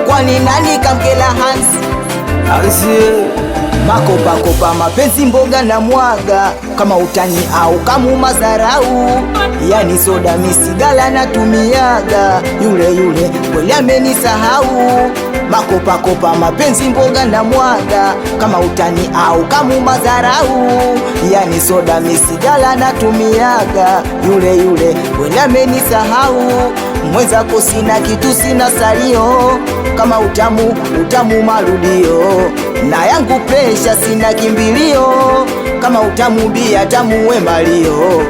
Kwani nani kamkela Hansi? Makopa mapenzi mboga na mwaga, kama utani au kamu mazarau. Yani soda misigala natumiaga, yule kweli amenisahau. Makopa mapenzi mboga na mwaga, kama utani au kamu mazarau. Yani soda misigala natumiaga, yule kweli amenisahau. Mwenzako sina kitu, sina salio, kama utamu marudio. Na yangu presha sina kimbilio, kama utamu bia tamu we malio.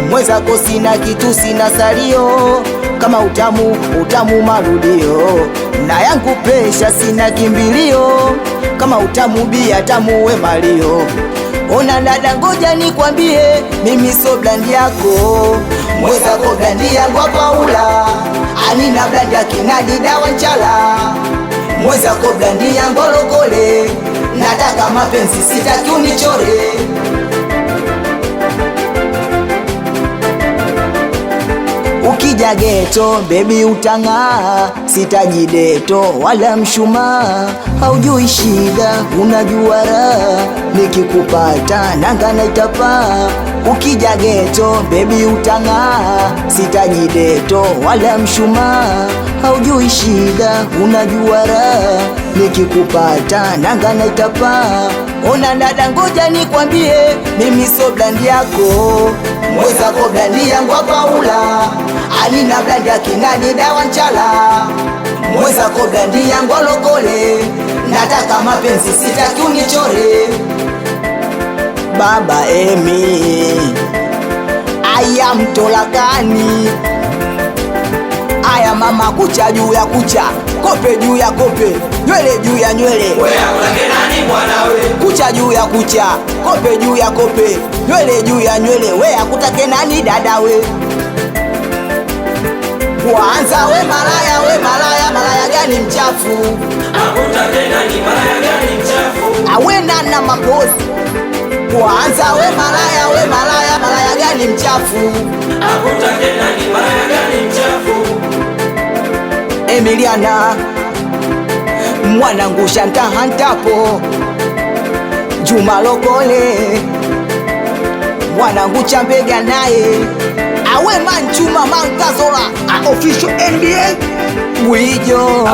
Mwenzako sina kitu, sina salio, kama utamu marudio. Na yangu presha sina kimbilio, kama utamu bia tamu we malio. Ona dada, ngoja nikwambie, mimi so blandi yako. Mwenzako blandi yangu Paula, anina blandi ya Kinadi dawa nchala. Mwenzako blandi yangu Lokole, nataka mapenzi sitaki unichore. Ukija geto baby utang'aa, sitaji deto wala mshumaa. Haujui shida unajua raha, nikikupata nanga naitapaa. Ukija geto baby utang'aa, sitaji deto wala mshumaa. Haujui shida unajua raha, nikikupata nanga naitapaa. Ona dada, ngoja nikwambie, mimi so blandi yako. Mwenzako blandi yangu Paula, anina blandi ya Kinadi dawa nchala. Mwenzako blandi yangu Lokole, nataka mapenzi sitaki unichore. Baba Emi, aya mtolakani. Aya mama, kucha juu ya kucha, kope juu ya kope, nywele juu ya nywele. Wea kutake nani bwana we? Kucha juu ya kucha, kope juu ya kope, nywele juu ya nywele. Wea kutake nani dada we? Kwanza we malaya gani mchafu? Akutake nani malaya gani mchafu? Awe nana mapozi. Kwanza we malaya gani mchafu? Akutake nani malaya gani mchafu? Emiliana mwanangu Shanta Hantapo, Juma Lokole mwanangu Chambega naye. Awe Manchuma Mankazola, official NBA Mwijo.